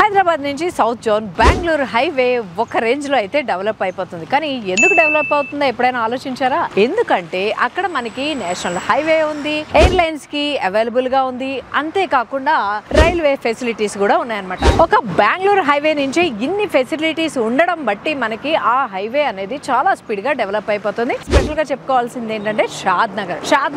హైదరాబాద్ నుంచి south zone Bengaluru highway ఒక range లో అయితే డెవలప్ అయిపోతుంది. కానీ ఎందుకు డెవలప్ అవుతుందో ఎప్పుడైనా ఆలోచించారా? ఎందుకంటే అక్కడ మనకి నేషనల్ హైవే ఉంది, ఎయిర్లైన్స్ కి అవైలబుల్ గా ఉంది, అంతేకాకుండా రైల్వే ఫెసిలిటీస్ కూడా ఉన్నాయన్నమాట. ఒక బెంగళూరు హైవే నుంచి ఇన్ని ఫెసిలిటీస్ ఉండడం బట్టి మనకి ఆ హైవే అనేది చాలా స్పీడ్ గా డెవలప్ అయిపోతుంది. స్పెషల్ గా చెప్పుకోవాల్సింది ఏంటంటే షాద్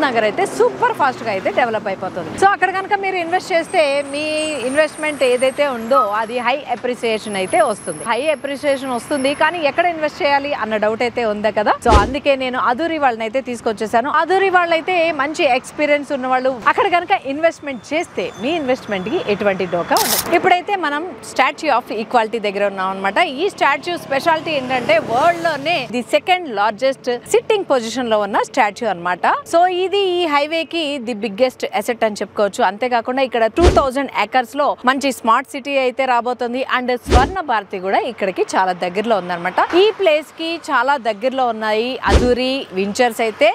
నగర్ అయితే సూపర్ ఫాస్ట్ గా అయితే డెవలప్ అయిపోతుంది. సో అక్కడ కనుక మీరు ఇన్వెస్ట్ చేస్తే మీ ఇన్వెస్ట్మెంట్ ఏదైతే ఉందో అది హై అప్రిసియేషన్ అయితే వస్తుంది. కానీ ఎక్కడ ఇన్వెస్ట్ చేయాలి అన్న డౌట్ అయితే ఉందా కదా. సో అందుకే నేను అదూరి వాళ్ళని అయితే తీసుకొచ్చేసాను. అదూరి వాళ్ళైతే మంచి ఎక్స్పీరియన్స్ ఉన్న వాళ్ళు. అక్కడ కనుక ఇన్వెస్ట్మెంట్ చేస్తే మీ ఇన్వెస్ట్మెంట్ కి ఎటువంటి డోకా ఉండదు. ఇప్పుడైతే మనం స్టాచ్యూ ఆఫ్ ఈక్వాలిటీ దగ్గర ఉన్నాం అనమాట. ఈ స్టాచ్యూ స్పెషాలిటీ ఏంటంటే వరల్డ్ లోనే the second largest sitting position లో ఉన్న స్టాచ్యూ అనమాట. సో ఇది ఈ హైవే కి ది బిగ్గెస్ట్ అసెట్ అని చెప్పుకోవచ్చు. అంతేకాకుండా ఇక్కడ 2000 ఏకర్స్ లో మంచి స్మార్ట్ సిటీ అయితే రాబోతుంది. అండ్ స్వర్ణ భారతి కూడా ఇక్కడికి చాలా దగ్గరలో ఉందన్నమాట. ఈ ప్లేస్ కి చాలా దగ్గరలో ఉన్నాయి అదూరి వించర్స్. అయితే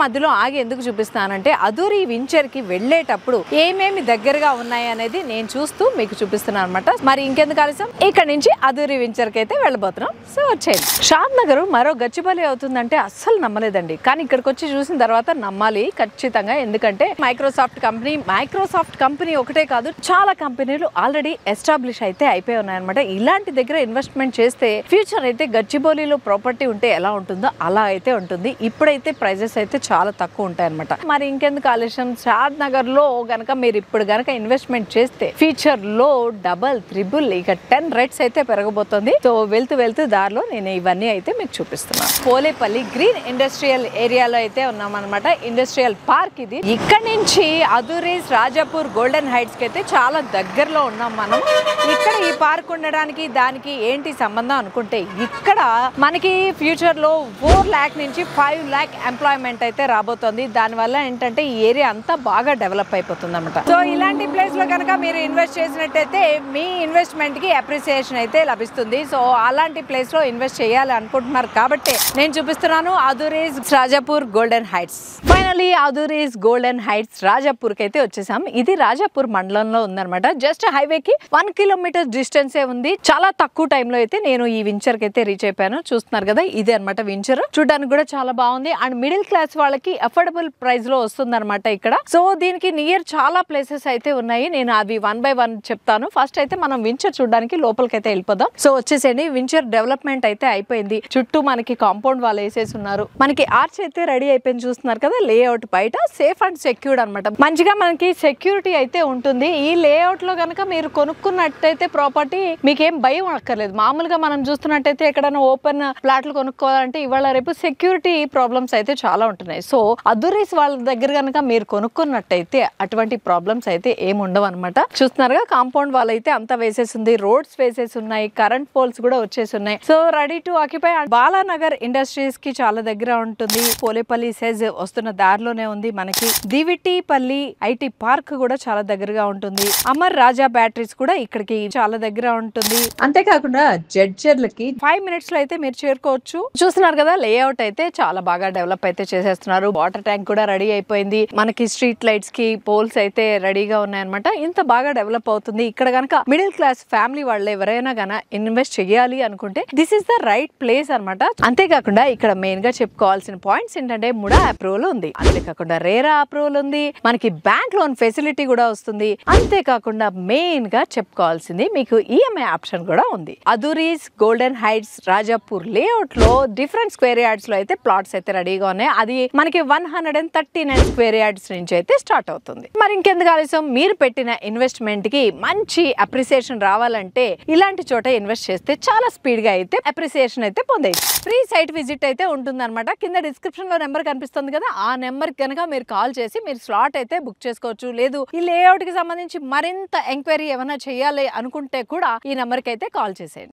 మధ్యలో ఆగి ఎందుకు చూపిస్తానంటే అదూరి వించర్ కి వెళ్ళేటప్పుడు ఏమేమి దగ్గరగా ఉన్నాయి అనేది నేను చూస్తూ మీకు చూపిస్తున్నాను అనమాట. మరి ఇంకెందుకు ఆలస్యం, ఇక్కడ నుంచి అదూరి వించర్ కి అయితే వెళ్ళబోతున్నాం. సో వచ్చేయండి. షాద్ నగర్ మరో గచ్చిబౌలి అవుతుందంటే అస్సలు నమ్మలేదండి. కానీ ఇక్కడికి వచ్చి చూసిన తర్వాత నమ్మాలి ఖచ్చితంగా. ఎందుకంటే మైక్రోసాఫ్ట్ కంపెనీ ఒకటే కాదు, చాలా కంపెనీలు ఆల్రెడీ ఎస్టాబ్లిష్ అయితే అయిపోయి ఉన్నాయన్నమాట. ఇలాంటి దగ్గర ఇన్వెస్ట్మెంట్ చేస్తే ఫ్యూచర్ అయితే గచ్చిబౌలిలో ప్రాపర్టీ ఉంటే ఎలా ఉంటుందో అలా అయితే ఉంటుంది. ఇప్పుడైతే ప్రైజెస్ అయితే చాలా తక్కువ ఉంటాయి అనమాట. మరి ఇంకెందుకు ఆలస్యం, షాద్ నగర్ లో గనక మీరు ఇప్పుడు గనక ఇన్వెస్ట్మెంట్ చేస్తే ఫ్యూచర్ లో డబల్ త్రిబుల్ ఇక 10 రేట్స్ అయితే పెరగబోతుంది. సో వెళ్తూ దారిలో నేను ఇవన్నీ అయితే మీకు చూపిస్తున్నాను. పోలేపల్లి గ్రీన్ ఇండస్ట్రియల్ ఏరియాలో అయితే ఉన్నాం అనమాట. ఇండస్ట్రియల్ పార్క్ ఇది. ఇక్కడ నుంచి అదూరీస్ రాజాపూర్ గోల్డెన్ హైట్స్ కి అయితే చాలా దగ్గరలో ఉన్నాం మనం. ఇక్కడ ఈ పార్క్ ఉండడానికి దానికి ఏంటి సంబంధం అనుకుంటే, ఇక్కడ మనకి ఫ్యూచర్ లో 4 lakh నుంచి 5 lakh ఎంప్లాయ్మెంట్ అయితే రాబోతుంది. దాని వల్ల ఏంటంటే ఈ ఏరియా అంతా బాగా డెవలప్ అయిపోతుంది అనమాట. సో ఇలాంటి ప్లేస్ లో కనుక మీరు ఇన్వెస్ట్ చేసినట్టయితే మీ ఇన్వెస్ట్మెంట్ కి అప్రిసియేషన్ అయితే లభిస్తుంది. సో అలాంటి ప్లేస్ లో ఇన్వెస్ట్ చేయాలి అనుకుంటున్నారు కాబట్టి నేను చూపిస్తున్నాను Aduri's Rajapur Golden Heights. Finally Aduri's Golden Heights Rajapur కి అయితే వచ్చేసాం. ఇది రాజాపూర్ మండలంలో ఉందన్నమాట. జస్ట్ హైవే కి 1 kilometer డిస్టెన్స్ ఉంది. చాలా తక్కువ టైంలో అయితే నేను ఈ వించర్ కి అయితే రీచ్ అయిపోయాను. చూస్తున్నారు కదా, ఇదే అనమాట వించర్. చూడడానికి కూడా చాలా బాగుంది. అండ్ మిడిల్ క్లాస్ వాళ్ళకి అఫోర్డబుల్ ప్రైస్ లో వస్తుంది అనమాట ఇక్కడ. సో దీనికి నియర్ చాలా ప్లేసెస్ అయితే ఉన్నాయి. నేను అవి 1 by 1 చెప్తాను. ఫస్ట్ అయితే మనం వించర్ చూడడానికి లోపలికి అయితే వెళ్ళిపోదాం. సో వచ్చేసేయండి. వించర్ డెవలప్మెంట్ అయితే అయిపోయింది. చుట్టూ మనకి కాంపౌండ్ వాళ్ళు వేసేసి ఉన్నారు. మనకి ఆర్చ్ అయితే రెడీ అయిపోయింది. చూస్తున్నారు కదా, లేఅవుట్ బయట సేఫ్ అండ్ సెక్యూర్డ్ అనమాట. మంచిగా మనకి సెక్యూరిటీ అయితే ఉంటుంది. ఈ లేఅవుట్ లో కనుక మీరు కొనుక్కున్నట్టయితే ప్రాపర్టీ మీకేం భయం అక్కర్లేదు. మామూలుగా మనం చూస్తున్నట్టయితే ఎక్కడైనా ఓపెన్ ప్లాట్లు కొనుక్కోవాలంటే ఇవాళ రేపు సెక్యూరిటీ ప్రాబ్లమ్స్ అయితే చాలా ఉంటున్నాయి. సో అదూరీస్ వాళ్ళ దగ్గర కనుక మీరు కొనుక్కున్నట్టయితే అటువంటి ప్రాబ్లమ్స్ అయితే ఏమి ఉండవు అనమాట. చూస్తున్నారుగా, కాంపౌండ్ వాళ్ళు అయితే అంతా వేసేసింది, రోడ్స్ వేసేసి ఉన్నాయి, కరెంట్ పోల్స్ కూడా వచ్చేసి ఉన్నాయి. So ready to occupy. Balanagar industries కి చాలా దగ్గర ఉంటుంది. పోలేపల్లి సెజ్ వస్తున్న దారిలోనే ఉంది. మనకి దివిటిపల్లి ఐటీ పార్క్ కూడా చాలా దగ్గరగా ఉంటుంది. అమర్ రాజా బ్యాటరీస్ కూడా ఇక్కడికి చాలా దగ్గర ఉంటుంది. అంతేకాకుండా జడ్జర్లకి 5 minutes లో అయితే మీరు చేరుకోవచ్చు. చూస్తున్నారు కదా, లేఅవుట్ అయితే చాలా బాగా డెవలప్ అయితే చేసేస్తున్నారు. వాటర్ ట్యాంక్ కూడా రెడీ అయిపోయింది. మనకి స్ట్రీట్ లైట్స్ కి పోల్స్ అయితే రెడీగా ఉన్నాయన్నమాట. ఇంత బాగా డెవలప్ అవుతుంది. ఇక్కడ కనుక మిడిల్ క్లాస్ ఫ్యామిలీ వాళ్ళు ఎవరైనా గన ఇన్వెస్ట్ చేయాలి అనుకుంటే this is the right place అనమాట. అంతేకాకుండా ఇక్కడ మెయిన్ గా చెప్పుకోవాల్సిన పాయింట్స్ ఏంటంటే ముడా అప్రూవల్ ఉంది, అంతేకాకుండా రేరా అప్రూవల్ ఉంది, మనకి బ్యాంక్ లోన్ ఫెసిలిటీ కూడా వస్తుంది. అంతేకాకుండా మెయిన్ గా చెప్పుకోవాల్సింది మీకు ఈఎంఐ ఆప్షన్ కూడా ఉంది. అదూరీస్ గోల్డెన్ హైట్స్ రాజాపూర్ లేఅవుట్ లో డిఫరెంట్ స్క్వేర్ యార్డ్స్ లో అయితే ప్లాట్స్ అయితే రెడీగా ఉన్నాయి. అది మనకి 139 స్క్వేర్ యార్డ్స్ నుంచి అయితే స్టార్ట్ అవుతుంది. మరి ఇంకెందుకు ఆలస్యం, మీరు పెట్టిన ఇన్వెస్ట్మెంట్ కి మంచి అప్రిసియేషన్ రావాలంటే ఇలాంటి చోట ఇన్వెస్ట్ చేస్తే చాలా స్పీడ్ గా అయితే అప్రిసియేషన్ అయితే పొందేది. ఫ్రీ సైట్ విజిట్ అయితే ఉంటుంది అనమాట. కింద డిస్క్రిప్షన్ లో నెంబర్ కనిపిస్తుంది కదా, ఆ నెంబర్ కనుక మీరు కాల్ చేసి మీరు స్లాట్ అయితే బుక్ చేసుకోవచ్చు. లేదు ఈ లేఅవుట్ కి సంబంధించి మరింత ఎంక్వైరీ ఏమైనా చేయాలి అనుకుంటే కూడా ఈ నెంబర్ కి అయితే కాల్ చేసేయండి.